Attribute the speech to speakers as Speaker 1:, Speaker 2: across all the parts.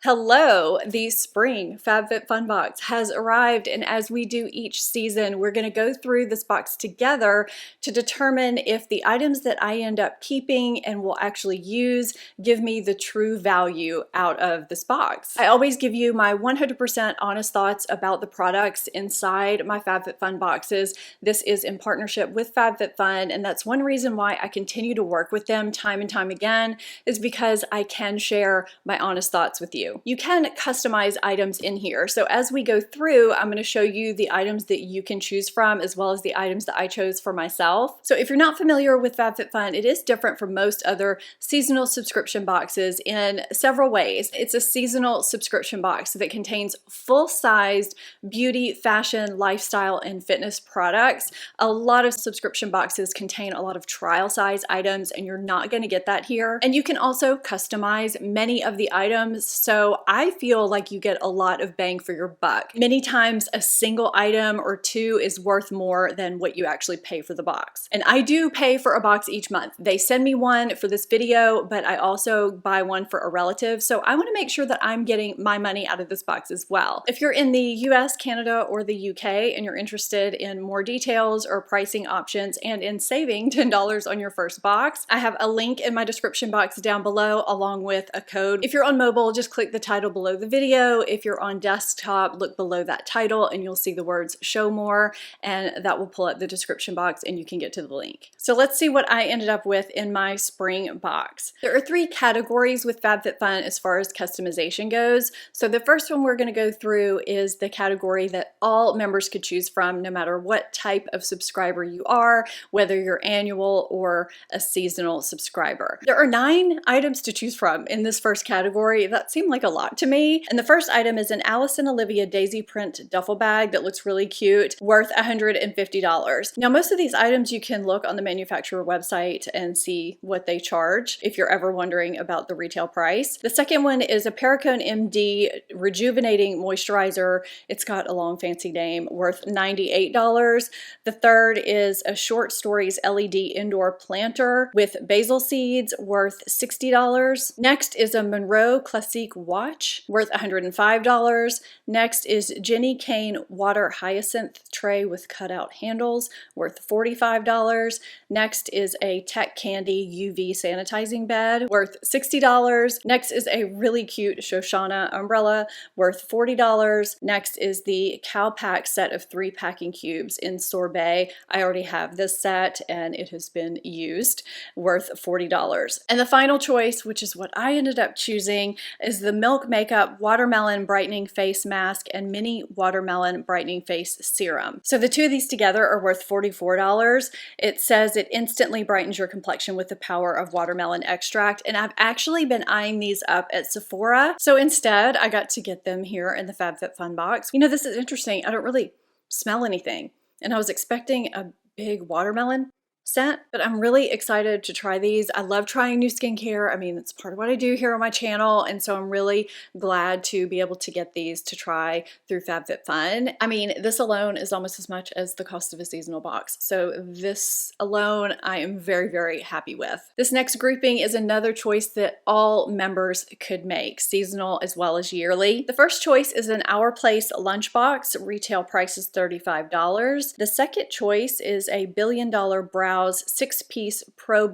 Speaker 1: Hello, the spring Fabfitfun box has arrived, and as we do each season, we're going to go through this box together to determine if the items that I end up keeping and will actually use give me the true value out of this box. I always give you my 100% honest thoughts about the products inside my Fabfitfun boxes. This is in partnership with Fabfitfun, and that's one reason why I continue to work with them time and time again, is because I can share my honest thoughts with you. You can customize items in here. So as we go through, I'm going to show you the items that you can choose from, as well as the items that I chose for myself. So if you're not familiar with Fabfitfun, it is different from most other seasonal subscription boxes in several ways. It's a seasonal subscription box that contains full-sized beauty, fashion, lifestyle, and fitness products. A lot of subscription boxes contain a lot of trial size items, and you're not going to get that here. And you can also customize many of the items, so I feel like you get a lot of bang for your buck. Many times a single item or two is worth more than what you actually pay for the box. And I do pay for a box each month. They send me one for this video, but I also buy one for a relative, so I want to make sure that I'm getting my money out of this box as well. If you're in the US, Canada, or the UK and you're interested in more details or pricing options and in saving $10 on your first box, I have a link in my description box down below along with a code. If you're on mobile, just click the title below the video. If you're on desktop, look below that title and you'll see the words show more, and that will pull up the description box and you can get to the link. So let's see what I ended up with in my spring box. There are three categories with Fabfitfun as far as customization goes. So the first one we're going to go through is the category that all members could choose from, no matter what type of subscriber you are, whether you're annual or a seasonal subscriber. There are 9 items to choose from in this first category. That seemed like a lot to me. And the first item is an Alice and Olivia daisy print duffel bag that looks really cute, worth $150. Now, most of these items you can look on the manufacturer website and see what they charge if you're ever wondering about the retail price. The second one is a Perricone MD rejuvenating moisturizer. It's got a long fancy name, worth $98. The third is a Short Stories LED indoor planter with basil seeds, worth $60. Next is a Monroe Classique watch, worth $105. Next is Jenny Kane water hyacinth tray with cutout handles, worth $45. Next is a Tech Candy UV sanitizing bed, worth $60. Next is a really cute Shoshana umbrella, worth $40. Next is the Cowpack set of 3 packing cubes in sorbet. I already have this set and it has been used, worth $40. And the final choice, which is what I ended up choosing, is the Milk Makeup Watermelon Brightening Face Mask and Mini Watermelon Brightening Face Serum. So the two of these together are worth $44. It says it instantly brightens your complexion with the power of watermelon extract, and I've actually been eyeing these up at Sephora, so instead I got to get them here in the Fabfitfun box. You know, this is interesting. I don't really smell anything, and I was expecting a big watermelon scent, but I'm really excited to try these. I love trying new skincare. I mean, it's part of what I do here on my channel, and so I'm really glad to be able to get these to try through Fabfitfun. I mean, this alone is almost as much as the cost of a seasonal box, so this alone I am very, very happy with. This next grouping is another choice that all members could make, seasonal as well as yearly. The first choice is an Our Place lunchbox. Retail price is $35. The second choice is a $1 Billion Brows 6-piece Pro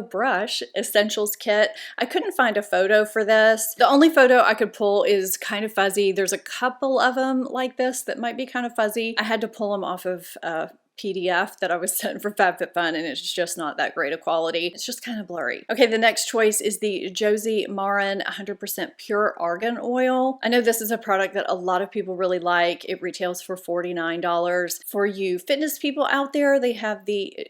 Speaker 1: Brush Essentials Kit. I couldn't find a photo for this. The only photo I could pull is kind of fuzzy. There's a couple of them like this that might be kind of fuzzy. I had to pull them off of PDF that I was sent for Fabfitfun, and it's just not that great a quality. It's just kind of blurry. Okay, the next choice is the Josie Maran 100% Pure Argan Oil. I know this is a product that a lot of people really like. It retails for $49. For you fitness people out there, they have the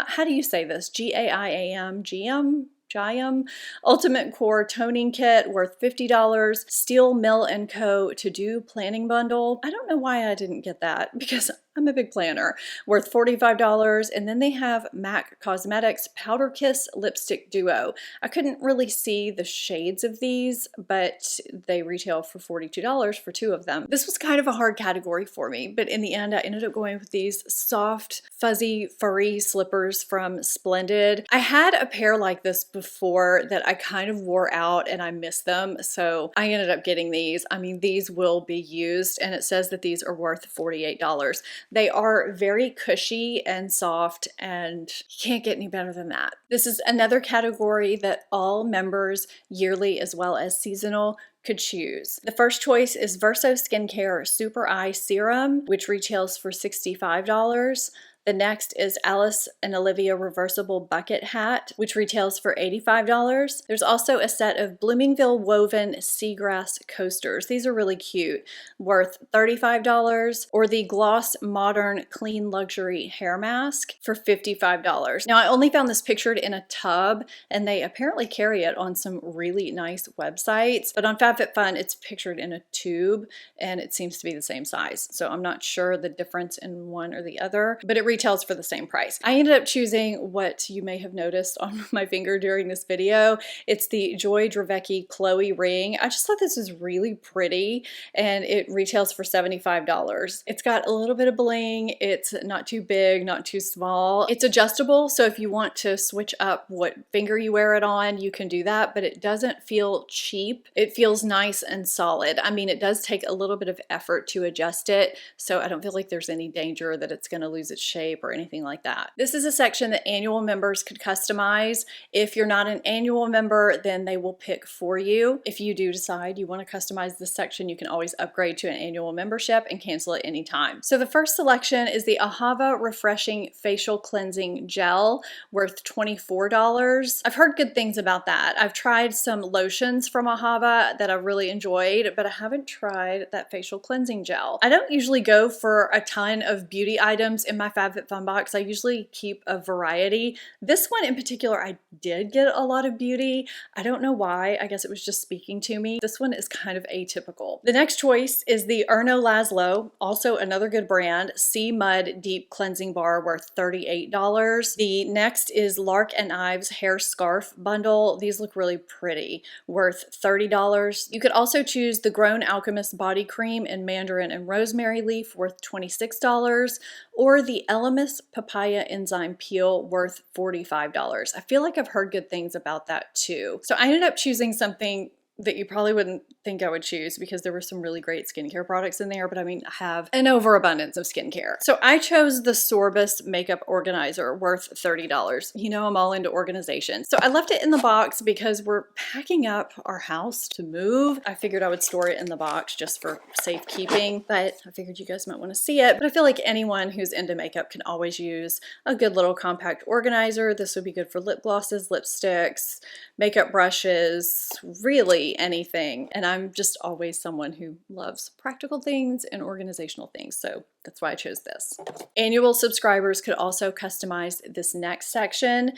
Speaker 1: how do you say this? G-A-I-A-M, Giam Ultimate Core Toning Kit, worth $50. Steel Mill & Co. To Do Planning Bundle. I don't know why I didn't get that, because I'm a big planner, worth $45. And then they have MAC Cosmetics Powder Kiss Lipstick Duo. I couldn't really see the shades of these, but they retail for $42 for 2 of them. This was kind of a hard category for me, but in the end I ended up going with these soft, fuzzy, furry slippers from Splendid. I had a pair like this before that I kind of wore out and I missed them, so I ended up getting these. I mean, these will be used, and it says that these are worth $48. They are very cushy and soft, and you can't get any better than that. This is another category that all members, yearly as well as seasonal, could choose. The first choice is Verso Skincare Super Eye Serum, which retails for $65. The next is Alice and Olivia Reversible Bucket Hat, which retails for $85. There's also a set of Bloomingville Woven Seagrass Coasters. These are really cute, worth $35, or the Gloss Modern Clean Luxury Hair Mask for $55. Now, I only found this pictured in a tub, and they apparently carry it on some really nice websites, but on Fabfitfun, it's pictured in a tube, and it seems to be the same size. So I'm not sure the difference in one or the other, but it retails for the same price. I ended up choosing what you may have noticed on my finger during this video. It's the Joy Dravecki Chloe ring. I just thought this was really pretty, and it retails for $75. It's got a little bit of bling. It's not too big, not too small. It's adjustable, so if you want to switch up what finger you wear it on, you can do that, but it doesn't feel cheap. It feels nice and solid. I mean, it does take a little bit of effort to adjust it, so I don't feel like there's any danger that it's going to lose its shape or anything like that. This is a section that annual members could customize. If you're not an annual member, then they will pick for you. If you do decide you want to customize this section, you can always upgrade to an annual membership and cancel it anytime. So the first selection is the Ahava Refreshing Facial Cleansing Gel, worth $24. I've heard good things about that. I've tried some lotions from Ahava that I really enjoyed, but I haven't tried that facial cleansing gel. I don't usually go for a ton of beauty items in my Fabfitfun box. I usually keep a variety. This one in particular, I did get a lot of beauty. I don't know why. I guess it was just speaking to me. This one is kind of atypical. The next choice is the Erno Laszlo, also another good brand, Sea Mud Deep Cleansing Bar, worth $38. The next is Lark and Ives Hair Scarf Bundle. These look really pretty, worth $30. You could also choose the Grown Alchemist Body Cream in Mandarin and Rosemary Leaf, worth $26, or the Elemis Papaya Enzyme Peel, worth $45. I feel like I've heard good things about that too. So I ended up choosing something that you probably wouldn't think I would choose because there were some really great skincare products in there, but I mean, I have an overabundance of skincare. So I chose the Sorbus Makeup Organizer, worth $30. You know, I'm all into organization. So I left it in the box because we're packing up our house to move. I figured I would store it in the box just for safekeeping, but I figured you guys might want to see it. But I feel like anyone who's into makeup can always use a good little compact organizer. This would be good for lip glosses, lipsticks, makeup brushes, really anything. And I'm just always someone who loves practical things and organizational things, so that's why I chose this. Annual subscribers could also customize this next section.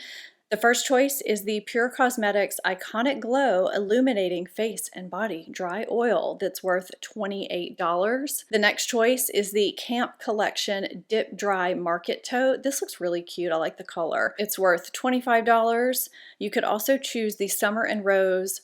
Speaker 1: The first choice is the Pure Cosmetics Iconic Glow Illuminating Face and Body Dry Oil that's worth $28. The next choice is the Camp Collection Dip Dry Market Tote. This looks really cute. I like the color. It's worth $25. You could also choose the Summer and Rose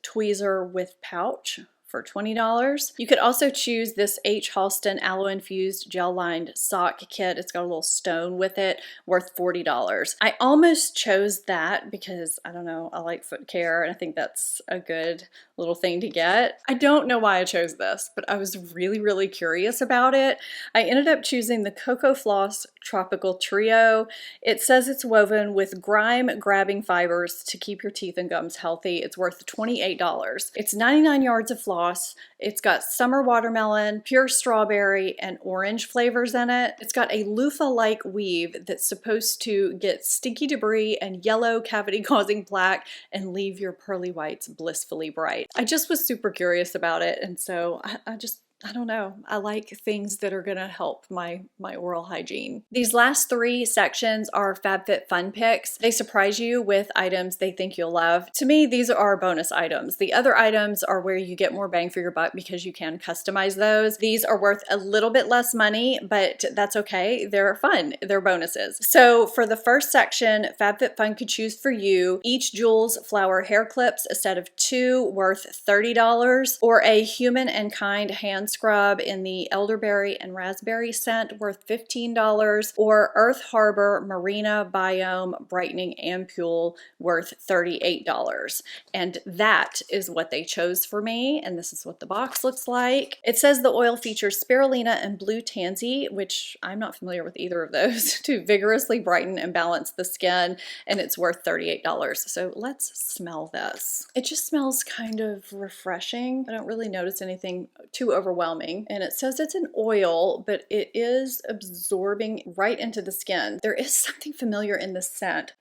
Speaker 1: Tweezer with Pouch for $20. You could also choose this H. Halston Aloe Infused Gel Lined Sock Kit. It's got a little stone with it, worth $40. I almost chose that because, I don't know, I like foot care and I think that's a good little thing to get. I don't know why I chose this, but I was really, really curious about it. I ended up choosing the Cocoa Floss Tropical Trio. It says it's woven with grime-grabbing fibers to keep your teeth and gums healthy. It's worth $28. It's 99 yards of floss. It's got summer watermelon, pure strawberry, and orange flavors in it. It's got a loofah-like weave that's supposed to get stinky debris and yellow cavity-causing plaque and leave your pearly whites blissfully bright. I just was super curious about it, and so I just I don't know. I like things that are gonna help my oral hygiene. These last 3 sections are Fabfitfun picks. They surprise you with items they think you'll love. To me, these are bonus items. The other items are where you get more bang for your buck because you can customize those. These are worth a little bit less money, but that's okay. They're fun. They're bonuses. So for the first section, Fabfitfun could choose for you each Jules Flower hair clips, a set of 2 worth $30, or a Human and Kind hand scrub in the elderberry and raspberry scent worth $15, or Earth Harbor Marina Biome brightening ampule worth $38. And that is what they chose for me, and this is what the box looks like. It says the oil features spirulina and blue tansy, which I'm not familiar with either of those, to vigorously brighten and balance the skin, and it's worth $38. So let's smell this. It just smells kind of refreshing. I don't really notice anything too overwhelming, and it says it's an oil, but it is absorbing right into the skin. There is something familiar in the scent.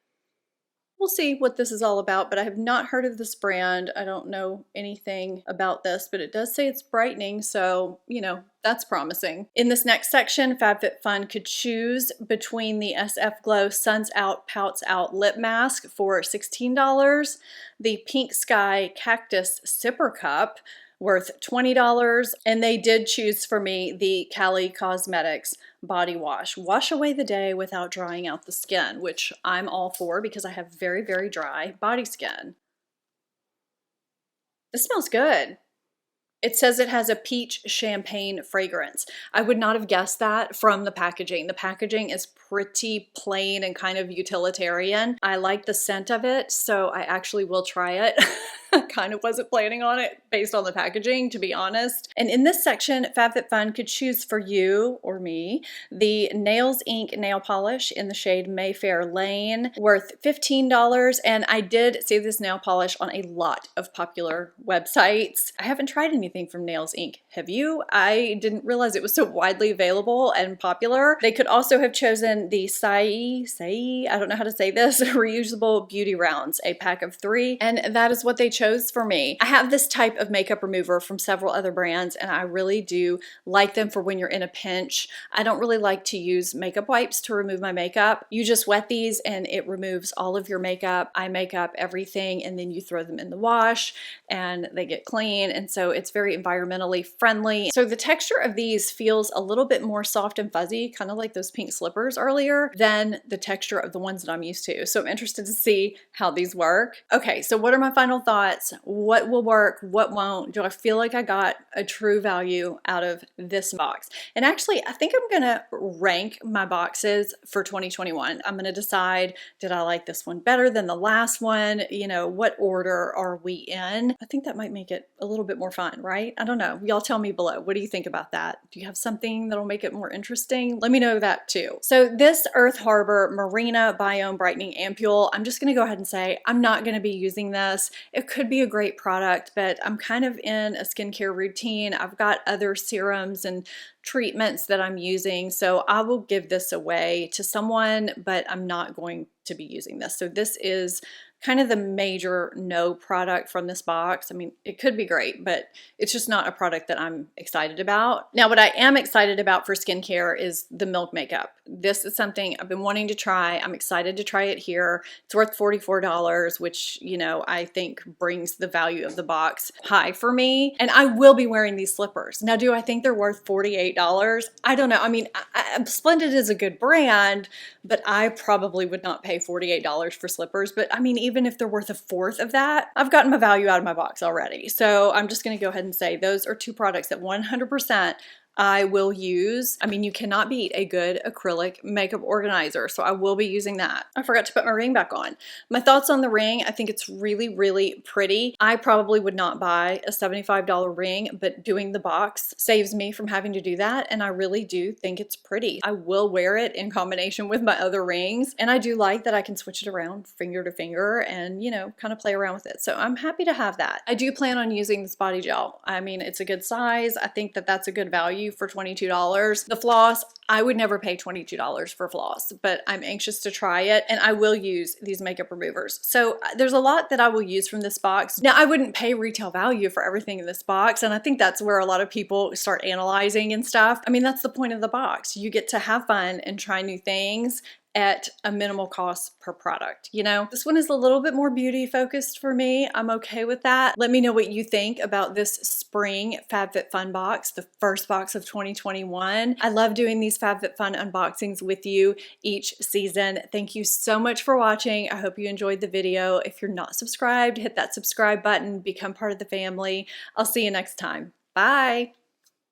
Speaker 1: We'll see what this is all about, but I have not heard of this brand. I don't know anything about this, but it does say it's brightening, so, you know, that's promising. In this next section, Fabfitfun could choose between the SF Glow Suns Out, Pouts Out Lip Mask for $16, the Pink Sky Cactus Sipper Cup worth $20, and they did choose for me the Cali Cosmetics body wash. Wash away the day without drying out the skin, which I'm all for because I have very, very dry body skin. This smells good. It says it has a peach champagne fragrance. I would not have guessed that from the packaging. The packaging is pretty plain and kind of utilitarian. I like the scent of it, so I actually will try it. I kind of wasn't planning on it based on the packaging, to be honest. And in this section, Fabfitfun could choose for you or me the Nails Inc nail polish in the shade Mayfair Lane, worth $15. And I did see this nail polish on a lot of popular websites. I haven't tried anything from Nails Inc. Have you? I didn't realize it was so widely available and popular. They could also have chosen the I don't know how to say this, reusable beauty rounds, a pack of 3, and that is what they chose for me. I have this type of makeup remover from several other brands, and I really do like them for when you're in a pinch. I don't really like to use makeup wipes to remove my makeup. You just wet these and it removes all of your makeup, eye makeup, everything, and then you throw them in the wash and they get clean, and so it's very environmentally friendly. So the texture of these feels a little bit more soft and fuzzy, kind of like those pink slippers earlier, than the texture of the ones that I'm used to. So I'm interested to see how these work. Okay, so what are my final thoughts? What will work? What won't? Do I feel like I got a true value out of this box? And actually, I think I'm gonna rank my boxes for 2021. I'm gonna decide, did I like this one better than the last one? You know, what order are we in? I think that might make it a little bit more fun, right? I don't know. Y'all tell me below. What do you think about that? Do you have something that'll make it more interesting? Let me know that too. So this Earth Harbor Marina Biome Brightening Ampule, I'm just gonna go ahead and say I'm not gonna be using this. It could be a great product, but I'm kind of in a skincare routine. I've got other serums and treatments that I'm using, so I will give this away to someone, but I'm not going to be using this. So this is kind of the major no product from this box. I mean, it could be great, but it's just not a product that I'm excited about. Now, what I am excited about for skincare is the Milk makeup. This is something I've been wanting to try. I'm excited to try it here. It's worth $44, which, you know, I think brings the value of the box high for me. And I will be wearing these slippers. Now, do I think they're worth $48? I don't know. I mean, Splendid is a good brand, but I probably would not pay $48 for slippers. But I mean, even if they're worth a fourth of that, I've gotten my value out of my box already. So I'm just gonna go ahead and say those are 2 products that 100% I will use. I mean, you cannot beat a good acrylic makeup organizer, so I will be using that. I forgot to put my ring back on. My thoughts on the ring, I think it's really, really pretty. I probably would not buy a $75 ring, but doing the box saves me from having to do that, and I really do think it's pretty. I will wear it in combination with my other rings, and I do like that I can switch it around finger to finger and, you know, kind of play around with it. So I'm happy to have that. I do plan on using this body gel. I mean, it's a good size. I think that that's a good value value for $22. The floss, I would never pay $22 for floss, but I'm anxious to try it, and I will use these makeup removers. So there's a lot that I will use from this box. Now, I wouldn't pay retail value for everything in this box, and I think that's where a lot of people start analyzing and stuff. I mean, that's the point of the box. You get to have fun and try new things at a minimal cost per product. You know, this one is a little bit more beauty focused for me. I'm okay with that. Let me know what you think about this spring Fabfitfun box, the first box of 2021. I love doing these Fabfitfun unboxings with you each season. Thank you so much for watching. I hope you enjoyed the video. If you're not subscribed, hit that subscribe button, become part of the family. I'll see you next time. Bye.